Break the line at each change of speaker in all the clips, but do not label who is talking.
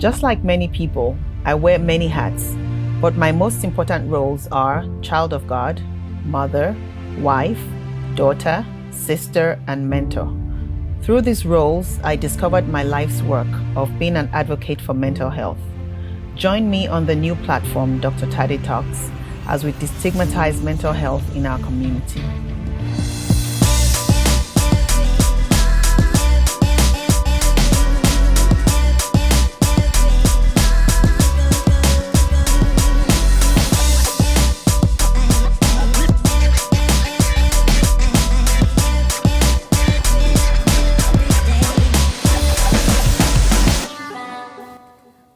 Just like many people, I wear many hats, but my most important roles are child of God, mother, wife, daughter, sister, and mentor. Through these roles, I discovered my life's work of being an advocate for mental health. Join me on the new platform, Tade Talks, as we destigmatize mental health in our community.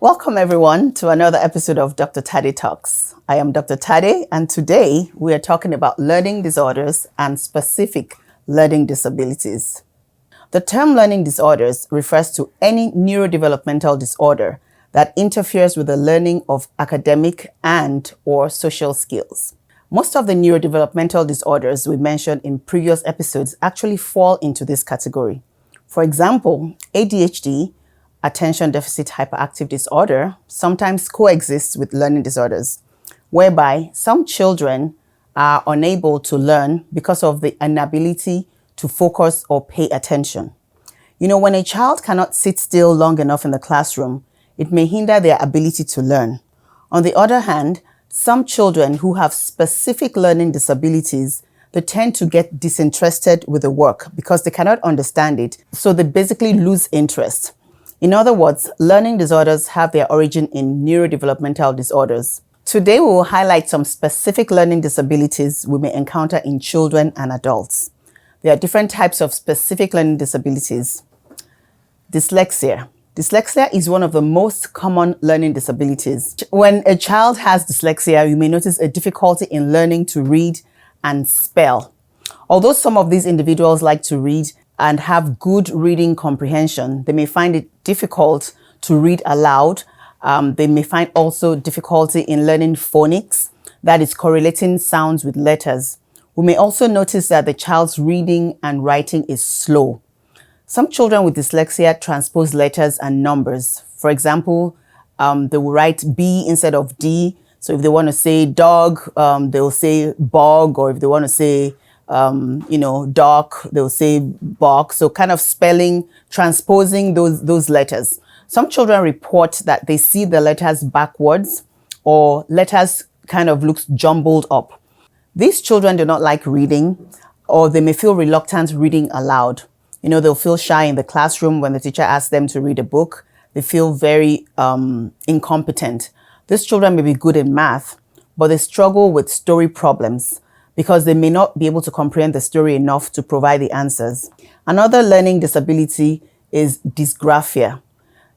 Welcome everyone to another episode of Tade Talks. I am Dr. Tade, and today we are talking about learning disorders and specific learning disabilities. The term learning disorders refers to any neurodevelopmental disorder that interferes with the learning of academic and/or social skills. Most of the neurodevelopmental disorders we mentioned in previous episodes actually fall into this category. For example, ADHD, Attention Deficit Hyperactive Disorder, sometimes coexists with learning disorders, whereby some children are unable to learn because of the inability to focus or pay attention. When a child cannot sit still long enough in the classroom, it may hinder their ability to learn. On the other hand, some children who have specific learning disabilities, they tend to get disinterested with the work because they cannot understand it, so they basically lose interest. In other words, learning disorders have their origin in neurodevelopmental disorders. Today, we will highlight some specific learning disabilities we may encounter in children and adults. There are different types of specific learning disabilities. Dyslexia. Dyslexia is one of the most common learning disabilities. When a child has dyslexia, you may notice a difficulty in learning to read and spell. Although some of these individuals like to read and have good reading comprehension, they may find it difficult to read aloud. They may find also difficulty in learning phonics, that is correlating sounds with letters. We may also notice that the child's reading and writing is slow. Some children with dyslexia transpose letters and numbers. For example, they will write B instead of D. So if they want to say dog, they'll say bog, or if they want to say dark, they'll say box. So kind of spelling, transposing those letters. Some children report that they see the letters backwards, or letters kind of looks jumbled up. These children do not like reading, or they may feel reluctant reading aloud. They'll feel shy in the classroom when the teacher asks them to read a book. They feel very incompetent. These children may be good in math, but they struggle with story problems, because they may not be able to comprehend the story enough to provide the answers. Another learning disability is dysgraphia.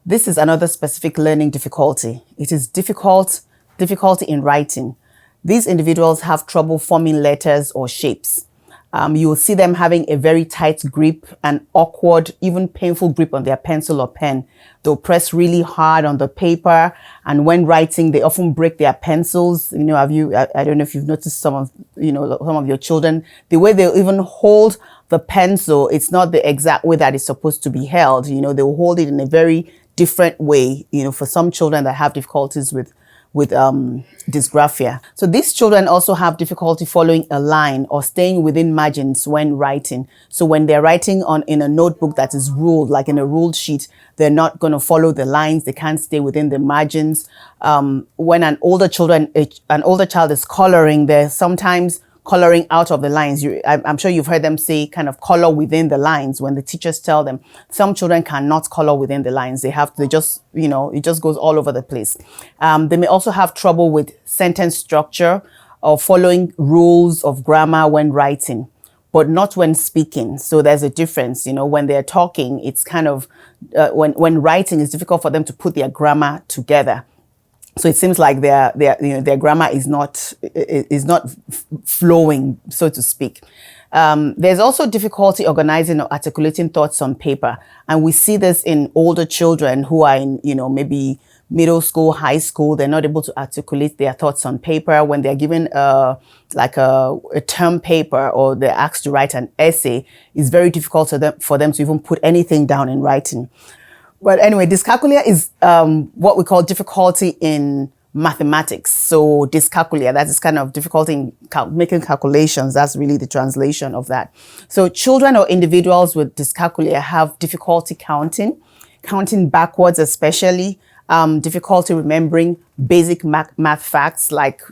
This is another specific learning difficulty. It is difficulty in writing. These individuals have trouble forming letters or shapes. You will see them having a very tight grip, an awkward, even painful grip on their pencil or pen. They'll press really hard on the paper, and when writing, they often break their pencils. I don't know if you've noticed some of your children, the way they'll even hold the pencil, it's not the exact way that it's supposed to be held. They'll hold it in a very different way, for some children that have difficulties with dysgraphia. So these children also have difficulty following a line or staying within margins when writing. So when they're writing in a notebook that is ruled, like in a ruled sheet, they're not going to follow the lines. They can't stay within the margins. When an older child is coloring, they're sometimes coloring out of the lines. I'm sure you've heard them say kind of color within the lines when the teachers tell them. Some children cannot color within the lines. It just goes all over the place. They may also have trouble with sentence structure or following rules of grammar when writing, but not when speaking. So there's a difference. When they're talking, it's kind of, when writing, it's difficult for them to put their grammar together. So it seems like their grammar is not flowing, so to speak. There's also difficulty organizing or articulating thoughts on paper, and we see this in older children who are in maybe middle school, high school. They're not able to articulate their thoughts on paper. When they're given a term paper, or they're asked to write an essay, it's very difficult for them to even put anything down in writing. But anyway, dyscalculia is what we call difficulty in mathematics. So dyscalculia, that is kind of difficulty in making calculations. That's really the translation of that. So children or individuals with dyscalculia have difficulty counting backwards, especially difficulty remembering basic math facts like,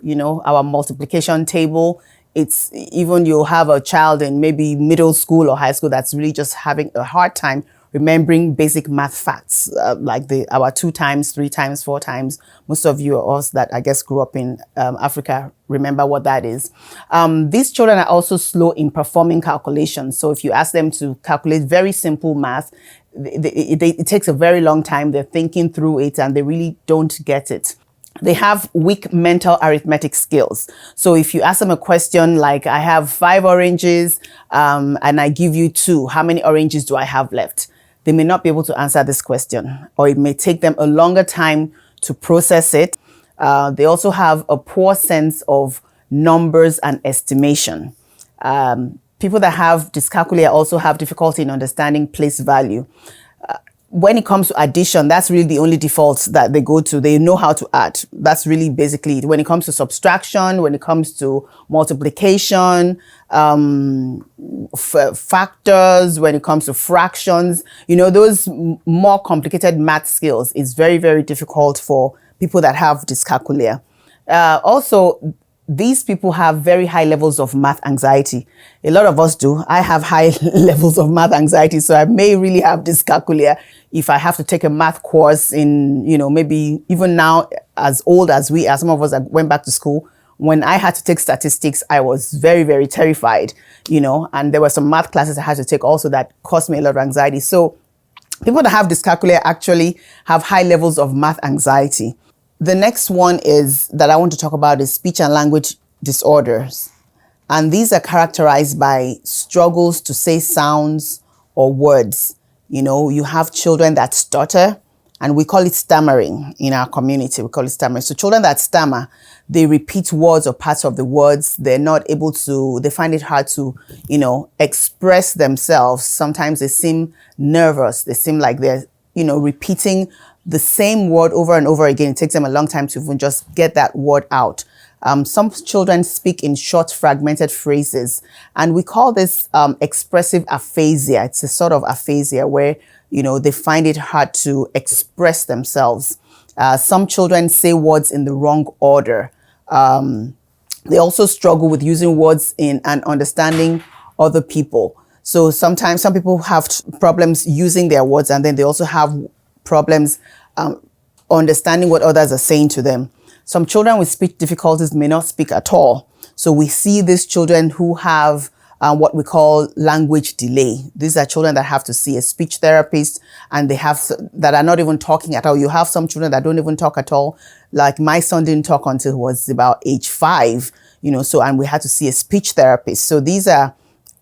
our multiplication table. It's even you'll have a child in maybe middle school or high school that's really just having a hard time remembering basic math facts, like our 2 times, 3 times, 4 times. Most of you or us that I guess grew up in Africa remember what that is. These children are also slow in performing calculations. So if you ask them to calculate very simple math, it takes a very long time. They're thinking through it and they really don't get it. They have weak mental arithmetic skills. So if you ask them a question like, I have 5 oranges and I give you 2, how many oranges do I have left? They may not be able to answer this question, or it may take them a longer time to process it. They also have a poor sense of numbers and estimation. People that have dyscalculia also have difficulty in understanding place value. When it comes to addition, that's really the only default that they go to. They know how to add. That's really basically it. When it comes to subtraction, when it comes to multiplication, factors, when it comes to fractions, those more complicated math skills is very, very difficult for people that have dyscalculia. Also, these people have very high levels of math anxiety. A lot of us do. I have high levels of math anxiety, so I may really have dyscalculia if I have to take a math course in, maybe even now, as old as we are, some of us that went back to school. When I had to take statistics, I was very, very terrified, and there were some math classes I had to take also that caused me a lot of anxiety. So people that have dyscalculia actually have high levels of math anxiety. The next one that I want to talk about is speech and language disorders. And these are characterized by struggles to say sounds or words. You have children that stutter, and we call it stammering in our community. We call it stammering. So children that stammer, they repeat words or parts of the words. They're not able to, they find it hard to, express themselves. Sometimes they seem nervous. They seem like they're, repeating the same word over and over again. It takes them a long time to even just get that word out. Some children speak in short, fragmented phrases, and we call this expressive aphasia. It's a sort of aphasia where, they find it hard to express themselves. Some children say words in the wrong order. They also struggle with using words and understanding other people. So sometimes some people have problems using their words, and then they also have problems understanding what others are saying to them. Some children with speech difficulties may not speak at all. So we see these children who have what we call language delay. These are children that have to see a speech therapist, and that are not even talking at all. You have some children that don't even talk at all. Like my son didn't talk until he was about age 5, and we had to see a speech therapist. So these are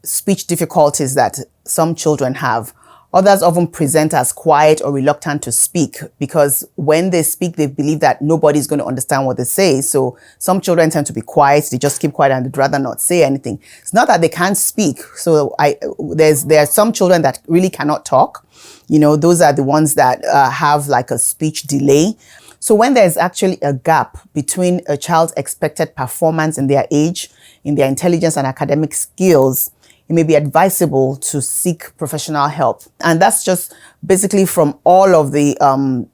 speech difficulties that some children have. Others often present as quiet or reluctant to speak because when they speak, they believe that nobody's going to understand what they say. So some children tend to be quiet. They just keep quiet and they'd rather not say anything. It's not that they can't speak. So there are some children that really cannot talk. Those are the ones that have like a speech delay. So when there's actually a gap between a child's expected performance in their age, in their intelligence and academic skills, it may be advisable to seek professional help. And that's just basically from all of the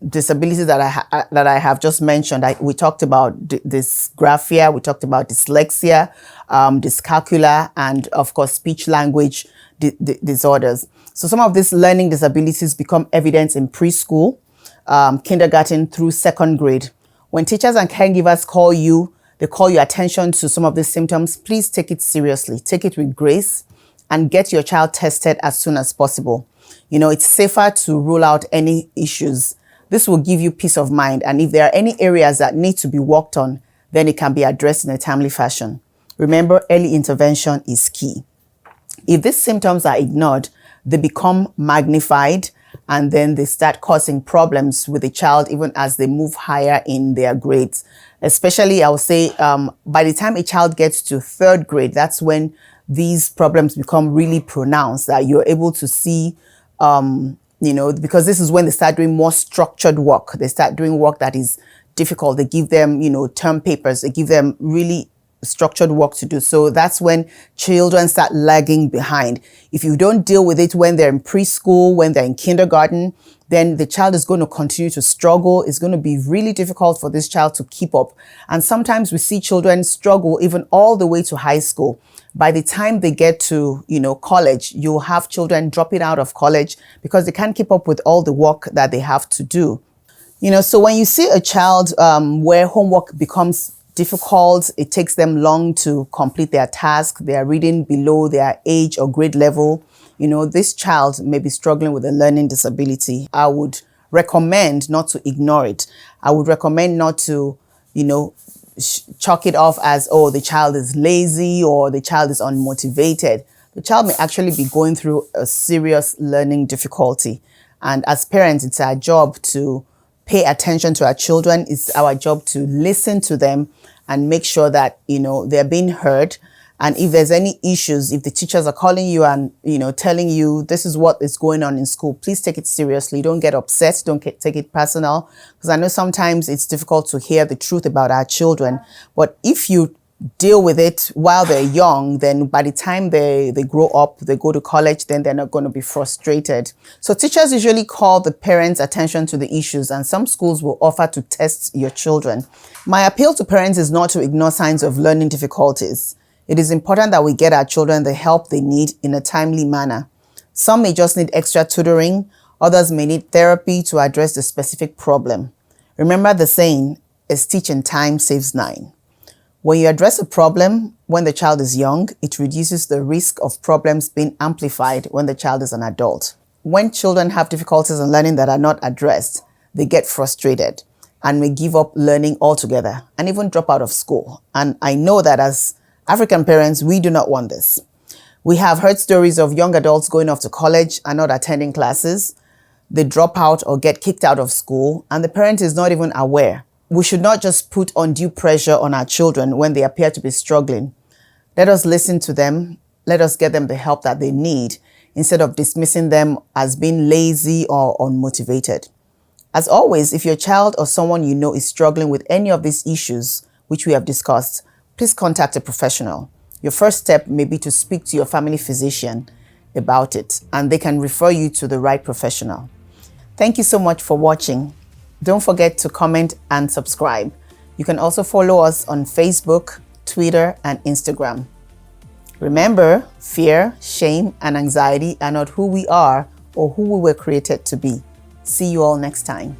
disabilities that I have just mentioned. We talked about dysgraphia, we talked about dyslexia, dyscalculia, and of course, speech language disorders. So some of these learning disabilities become evident in preschool, kindergarten through 2nd grade. When teachers and caregivers call your attention to some of these symptoms, please take it seriously, take it with grace, and get your child tested as soon as possible. It's safer to rule out any issues. This will give you peace of mind. And if there are any areas that need to be worked on, then it can be addressed in a timely fashion. Remember, early intervention is key. If these symptoms are ignored, they become magnified, and then they start causing problems with the child even as they move higher in their grades. Especially, I would say, by the time a child gets to 3rd grade, that's when these problems become really pronounced, that you're able to see because this is when they start doing more structured work. They start doing work that is difficult. They give them, term papers. They give them really structured work to do. So that's when children start lagging behind. If you don't deal with it when they're in preschool, when they're in kindergarten, then the child is going to continue to struggle. It's going to be really difficult for this child to keep up. And sometimes we see children struggle even all the way to high school. By the time they get to, college, you'll have children dropping out of college because they can't keep up with all the work that they have to do. So when you see a child where homework becomes difficult, it takes them long to complete their task, they are reading below their age or grade level, this child may be struggling with a learning disability. I would recommend not to ignore it. I would recommend not to, chalk it off as, oh, the child is lazy or the child is unmotivated. The child may actually be going through a serious learning difficulty. And as parents, it's our job to pay attention to our children. It's our job to listen to them and make sure that, they're being heard. And if there's any issues, if the teachers are calling you and, telling you this is what is going on in school, please take it seriously. Don't get upset. Don't take it personal. Because I know sometimes it's difficult to hear the truth about our children. But if you deal with it while they're young, then by the time they grow up, they go to college, then they're not going to be frustrated. So teachers usually call the parents' attention to the issues, and some schools will offer to test your children. My appeal to parents is not to ignore signs of learning difficulties. It is important that we get our children the help they need in a timely manner. Some may just need extra tutoring, others may need therapy to address the specific problem. Remember the saying, a stitch in time saves 9. When you address a problem when the child is young, it reduces the risk of problems being amplified when the child is an adult. When children have difficulties in learning that are not addressed, they get frustrated and may give up learning altogether and even drop out of school. And I know that as African parents, we do not want this. We have heard stories of young adults going off to college and not attending classes. They drop out or get kicked out of school, and the parent is not even aware. We should not just put undue pressure on our children when they appear to be struggling. Let us listen to them. Let us get them the help that they need instead of dismissing them as being lazy or unmotivated. As always, if your child or someone you know is struggling with any of these issues, which we have discussed, please contact a professional. Your first step may be to speak to your family physician about it, and they can refer you to the right professional. Thank you so much for watching. Don't forget to comment and subscribe. You can also follow us on Facebook, Twitter, and Instagram. Remember, fear, shame, and anxiety are not who we are or who we were created to be. See you all next time.